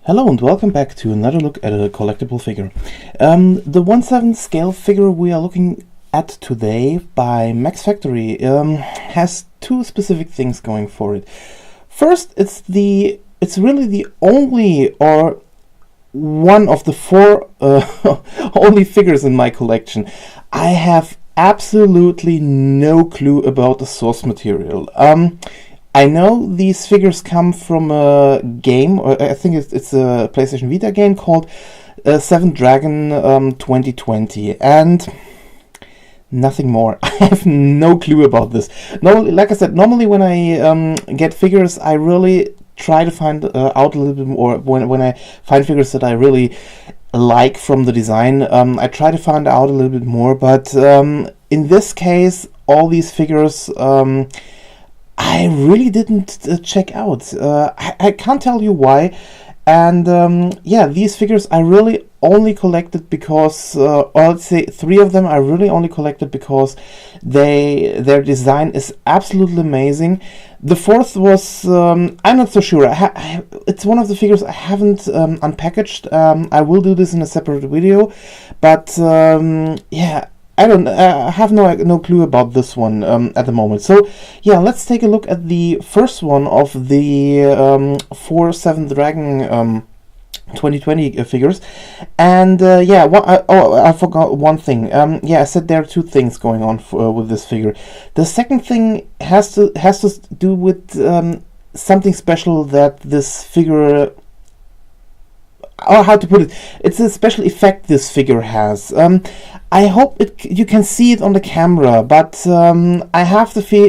Hello and welcome back to another look at a collectible figure. The 1/7 scale figure we are looking at today by Max Factory has two specific things going for it. First, it's really the only or one of the four only figures in my collection. I have absolutely no clue about the source material. I know these figures come from a game, or I think it's a PlayStation Vita game called Seven Dragon 2020, and nothing more. I have no clue about this. No, like I said, normally when I get figures, I really try to find out a little bit more. When I find figures that I really like from the design, I try to find out a little bit more. But in this case, all these figures I really didn't check out. I can't tell you why. And yeah, these figures I really only collected because, or let's say three of them I really only collected because their design is absolutely amazing. The fourth was, I'm not so sure. It's one of the figures I haven't unpackaged. I will do this in a separate video, but yeah, I have no clue about this one at the moment. So yeah, let's take a look at the first one of the 4/7 Dragon 2020 figures. And yeah, I forgot one thing. Yeah, I said there are two things going on with this figure. The second thing has to do with something special that this figure, or how to put it, it's a special effect this figure has. I hope you can see it on the camera, but I have the fear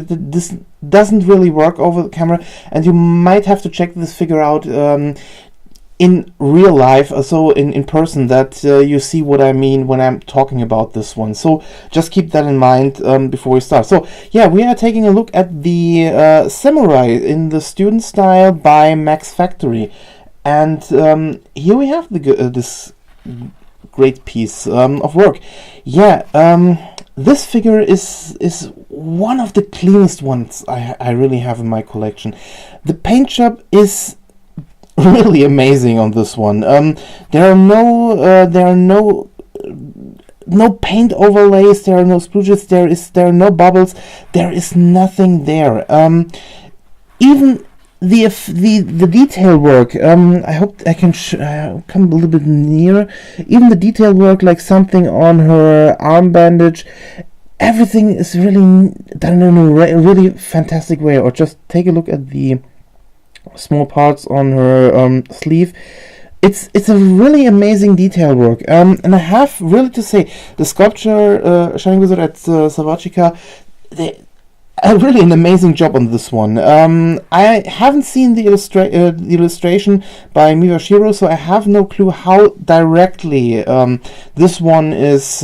that this doesn't really work over the camera, and you might have to check this figure out in real life, so in person, that you see what I mean when I'm talking about this one. So just keep that in mind before we start. So yeah, we are taking a look at the Samurai in the student style by Max Factory. And here we have this great piece of work. Yeah, this figure is one of the cleanest ones I really have in my collection. The paint job is really amazing on this one. There are no paint overlays. There are no splooges. There are no bubbles. There is nothing there. Even the detail work, I hope I can come a little bit nearer. Even the detail work, like something on her arm bandage, everything is really done in a really fantastic way. Or just take a look at the small parts on her sleeve. It's a really amazing detail work. And I have really to say, the sculpture Shining Wizard at Sawachika, really an amazing job on this one. I haven't seen the illustration by Miyashiro, so I have no clue how directly this one is,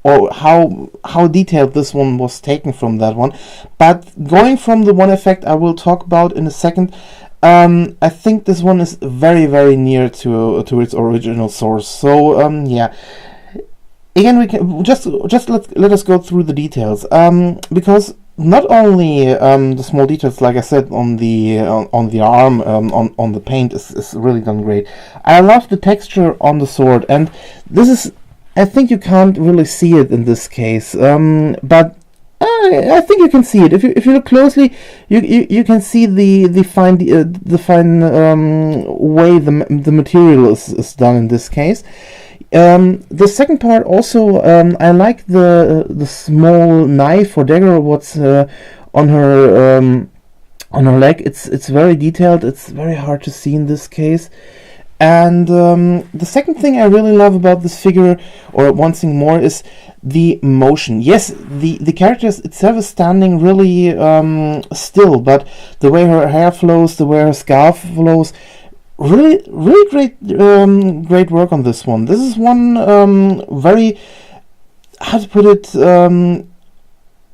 or how detailed this one was taken from that one. But going from the one effect I will talk about in a second, I think this one is very, very near to its original source. So yeah. Again, we can just let us go through the details, because not only the small details, like I said, on the arm, on the paint is really done great. I love the texture on the sword, and this is, I think you can't really see it in this case, but I think you can see it. If you look closely, you can see the fine way the material is done in this case. The second part also, I like the small knife or dagger what's on her leg. It's very detailed. It's very hard to see in this case. And the second thing I really love about this figure, or one thing more, is the motion. Yes, the character itself is standing really still, but the way her hair flows, the way her scarf flows, really great work on this one. This is one very, how to put it,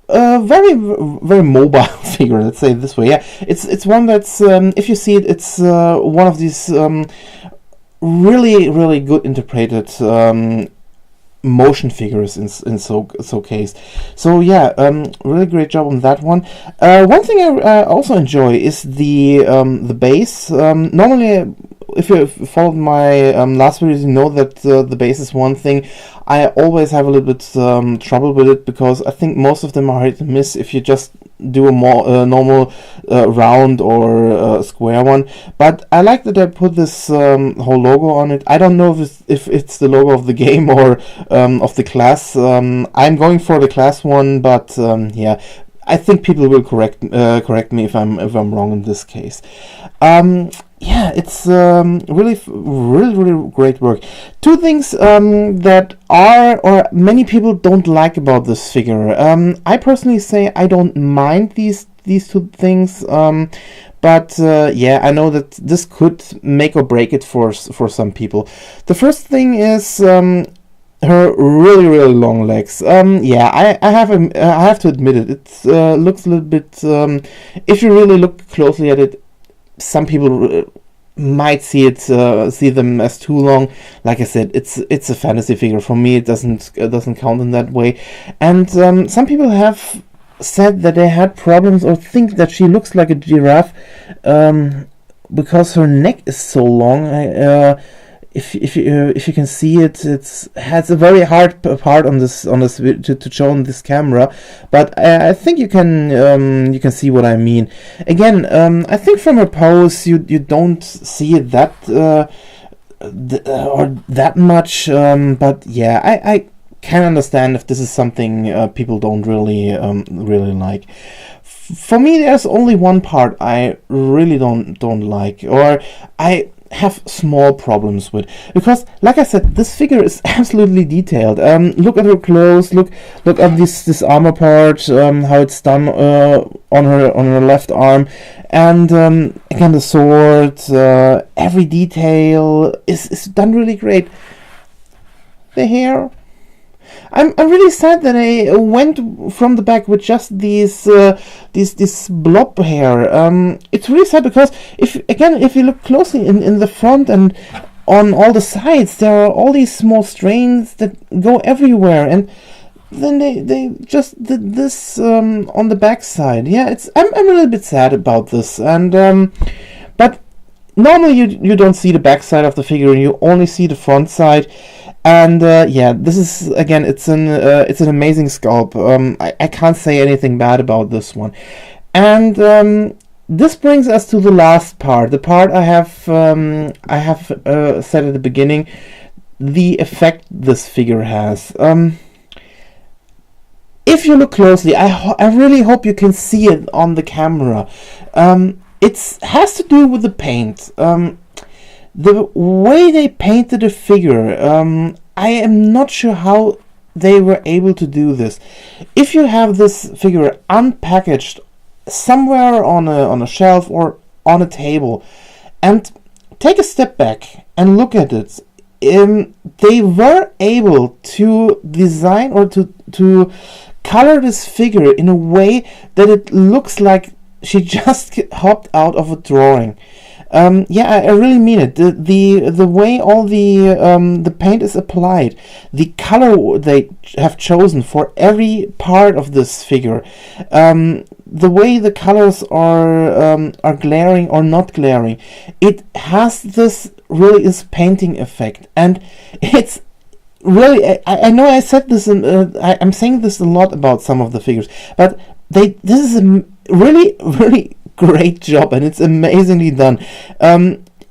very very mobile figure, let's say it this way. Yeah, it's one that's, if you see it, it's one of these really good interpreted motion figures in so case. So yeah, really great job on that one. One thing I also enjoy is the base. Normally, if you followed my last videos, you know that the base is one thing I always have a little bit trouble with it, because I think most of them are hit and miss if you just do a more normal round or square one. But I like that I put this whole logo on it. I don't know if it's the logo of the game or of the class. I'm going for the class one, but yeah, I think people will correct me if I'm wrong in this case. Yeah, it's really great work. Two things that are, or many people don't like about this figure. I personally say I don't mind these two things, but yeah, I know that this could make or break it for some people. The first thing is her really long legs. Yeah, I have to admit it. It looks a little bit. If you really look closely at it, some people might see them as too long. Like I said, it's a fantasy figure. For me, it doesn't count in that way. And some people have said that they had problems or think that she looks like a giraffe because her neck is so long. If you can see it, has a very hard part on this to show on this camera, but I think you can see what I mean. Again, I think from her pose you don't see it that or that much, but yeah, I can understand if this is something people don't really like. For me, there's only one part I really don't like, or I have small problems with, because like I said, this figure is absolutely detailed. Look at her clothes, look at this armor part, how it's done on her left arm, and again the sword, every detail is done really great. The hair, I'm really sad that I went from the back with just this blob hair. It's really sad, because if you look closely in the front and on all the sides, there are all these small strands that go everywhere, and then they just did this on the back side. Yeah, I'm a little bit sad about this, and but normally you don't see the back side of the figure, you only see the front side. And yeah, this is, again, it's an amazing sculpt. I can't say anything bad about this one. And this brings us to the last part, the part I have said at the beginning, the effect this figure has. If you look closely, I really hope you can see it on the camera. It has to do with the paint. The way they painted the figure, I am not sure how they were able to do this. If you have this figure unpackaged somewhere on a shelf or on a table, and take a step back and look at it, they were able to design or to color this figure in a way that it looks like she just hopped out of a drawing. Yeah, I really mean it. The way all the paint is applied, the color they have chosen for every part of this figure, the way the colors are glaring or not glaring, it has this painting effect, and it's really. I know I said this, I'm saying this a lot about some of the figures, but this is a really great job, and it's amazingly done.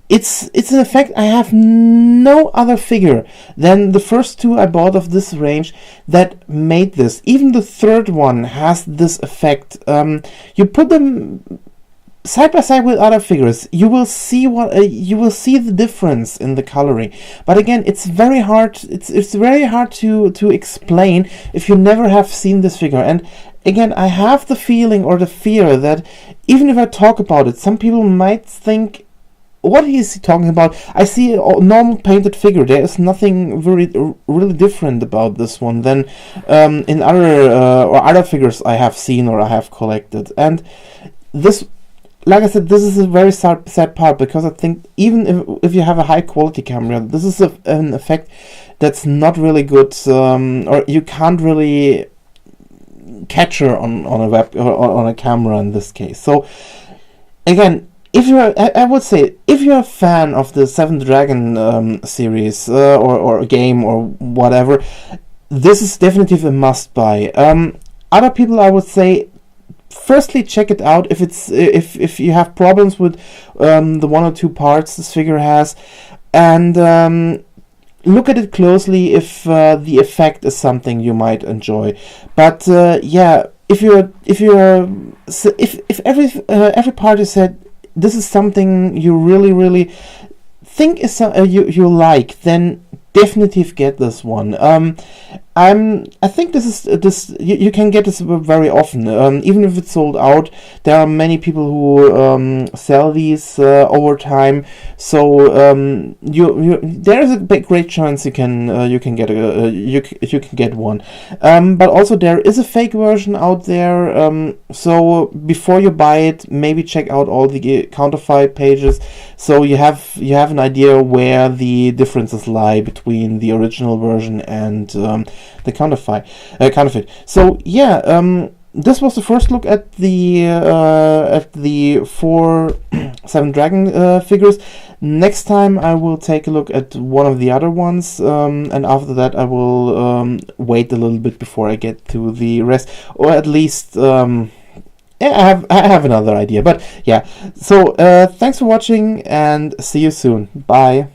It's an effect I have no other figure than the first two I bought of this range that made this. Even the third one has this effect. You put them side by side with other figures, you will see the difference in the coloring. But again, it's very hard. It's very hard to explain if you never have seen this figure. And again, I have the feeling or the fear that even if I talk about it, some people might think, what is he talking about? I see a normal painted figure. There is nothing really different about this one than in other figures I have seen or I have collected. And this, like I said, this is a very sad part, because I think even if you have a high quality camera, this is an effect that's not really good, or you can't really capture on a web or on a camera in this case. So again, if you're, I would say, if you're a fan of the Seven Dragon series or a game or whatever, this is definitely a must buy. Other people, I would say, firstly check it out if it's if you have problems with the one or two parts this figure has, and look at it closely if the effect is something you might enjoy. But yeah, if every party said this is something you really think is you like, then definitely get this one. I think this is you can get this very often, even if it's sold out. There are many people who sell these over time, so there is a great chance you can get you can get one. But also there is a fake version out there, so before you buy it, maybe check out all the counterfeit pages, so you have an idea where the differences lie between the original version and the counterfeit. So yeah, this was the first look at the 4 Seven Dragon figures. Next time I will take a look at one of the other ones, and after that I will wait a little bit before I get to the rest, or at least I have another idea. But yeah, so thanks for watching and see you soon. Bye.